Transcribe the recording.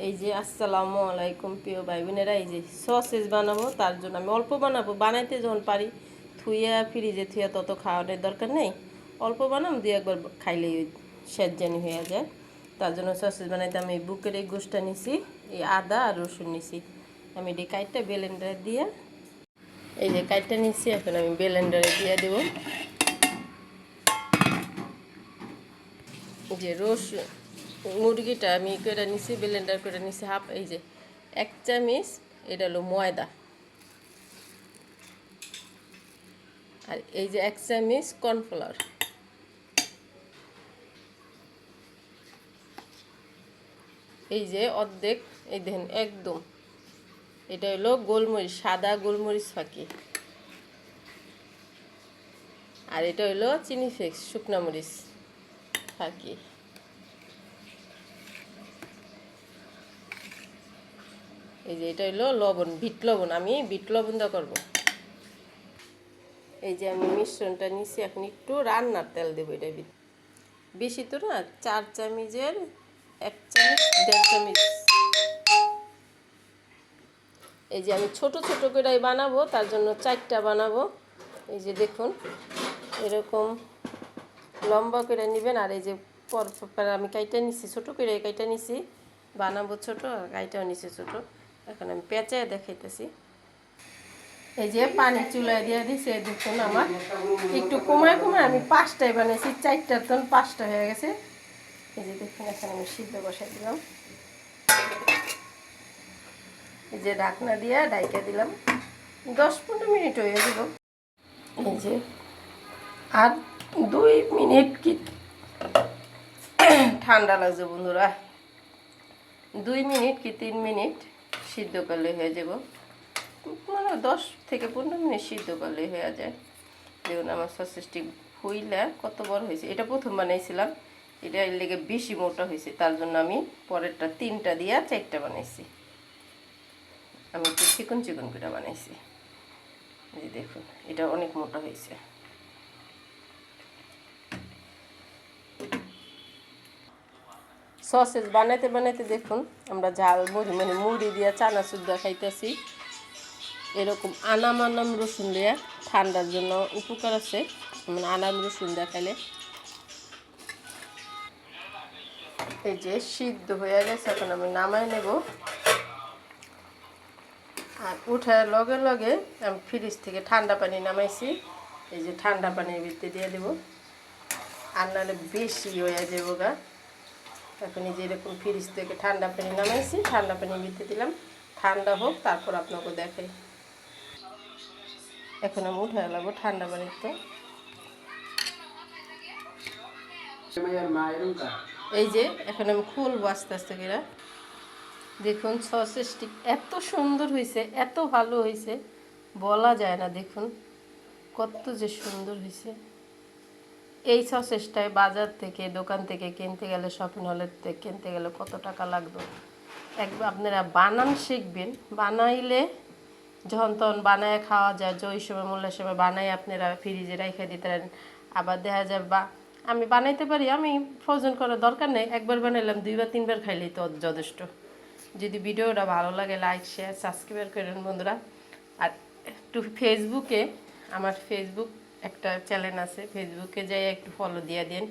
এই যে আসসালামু আলাইকুম প্রিয় ভাই বোনেরা, এই যে সসেজ বানাবো। তার জন্য আমি অল্প বানাবো, বানাইতে যখন পারি থুইয়া ফ্রিজে থুইয়া তত খাওয়ানোর দরকার নেই। অল্প বানাম, দিয়ে একবার খাইলেই শেষ জানি হয়ে যায়। তার জন্য সসেজ বানাইতে আমি বুকের এই গোশটা নিছি, এই আদা আর রসুন নিছি। আমি এটি কাইটটা ব্লেন্ডারে দিয়ে, এই যে কাইটটা নিছি, এখন আমি ব্লেন্ডারে দিয়ে দেবো। যে রসুন মুরগিটা আমি করে নিছি, ব্লেন্ডার করে নিছি হাফ। এই যে 1 চামচ এটা হলো ময়দা, আর এই যে 1 চামচ কর্নফ্লাওয়ার, এই যে অর্ধেক, এই দেখেন একদম, এটা হলো গোলমরিচ, সাদা গোলমরিচ ফাঁকি, আর এটা হলো চিনি ফ্লেক্স, শুকনা মরিচ ফাঁকি। এই যে এটা হলো লবণ, বিট লবণ, আমি বিট লবণ দা করবো। এই যে আমি মিশ্রণটা নিছি, এখন একটু রান্নার তেল দেবো। এটা বেশি তো না, 4 চামচের 1 চামচ 1.5 চামচ। এই যে আমি ছোট ছোট করে বানাবো, তার জন্য 4টা বানাবো। এই যে দেখুন, এরকম লম্বা করে নেবেন। আর এই যে পর আমি কাইটা নিছি, ছোট করে কাইটা নিছি, বানাবো ছোট, আর কাইটাও নিছি ছোট। এখন আমি পেঁচায় দেখাইতেছি। এই যে পানি চুলায় দিয়ে দিছি, দেখুন আমার একটু কমায় কমায় আমি 5টাই বানিয়েছি, 4টার তখন 5টা হয়ে গেছে। এই যে দেখুন, এখন আমি সিদ্ধ বসাই দিলাম। এই যে ঢাকনা দিয়ে ঢাইকা দিলাম, 10-15 মিনিট হয়ে যাব। এই যে আর 2 মিনিট, কি ঠান্ডা লাগছে বন্ধুরা, 2 মিনিট কি 3 মিনিট সিদ্ধ করলে হয়ে যাব। মানে 10 থেকে 15 মিনিট সিদ্ধ করলে হয়ে যায়। দেখুন আমার সসেজটি হইলা কত বড় হয়েছে। এটা প্রথম বানাইছিলাম, এটা এর লেগে বেশি মোটা হয়েছে, তার জন্য আমি পরেরটা 3টা দিয়া 4টা বানাইছি। আমি একটু চিকন চিকন করে বানাইছি। এই দেখুন, এটা অনেক মোটা হয়েছে। সসেজ বানাইতে বানাইতে দেখুন, আমরা ঝাল মুড়ি মানে মুড়ি দিয়া চানাচুর দিয়ে খাইতেছি। এরকম আনাম রসুন দেয়া ঠান্ডার জন্য উপকার আছে, মানে আনাম রসুন দিয়ে খাইলে। এই যে সিদ্ধ হয়ে গেছে, এখন আমি নামাই নেব। আর উঠার লগে লগে আমি ফ্রিজ থেকে ঠান্ডা পানি নামাইছি, এই যে ঠান্ডা পানির ভিতরে দিয়ে দেবো, আর নাহলে বেশি হয়ে যাবো গা। এখন এই যে এরকম ফ্রিজ থেকে ঠান্ডা পানি নামাইছি, ঠান্ডা পানির ভিতরে দিলাম, ঠান্ডা হোক তারপর আপনাকে দেখাই। এখন আমি উঠে লাগবো ঠান্ডা পানিতে। এই যে এখন আমি খুলবো আস্তে আস্তে করে। দেখুন সসেজটি এত সুন্দর হয়েছে, এত ভালো হয়েছে, বলা যায় না। দেখুন কত যে সুন্দর হয়েছে। এই সসেজটাই বাজার থেকে, দোকান থেকে কিনতে গেলে, শপিং হলের থেকে কিনতে গেলে কত টাকা লাগবে। একবার আপনারা বানান শিখবেন, বানাইলে যখন তখন বানায় খাওয়া যায়, যে ওই সময় মূল্যের সময় বানাই আপনারা ফ্রিজে রেখে দিতে পারেন। আবার দেখা যায় বা আমি বানাইতে পারি, আমি ফ্রোজেন করার দরকার নেই, একবার বানাইলাম 2বার 3বার খাইলেই তো যথেষ্ট। যদি ভিডিওটা ভালো লাগে লাইক শেয়ার সাবস্ক্রাইব করেন বন্ধুরা। আর একটু ফেসবুকে, আমার ফেসবুক একটা চ্যানেল আছে, ফেসবুকে যাই একটু ফলো দিয়ে দিন।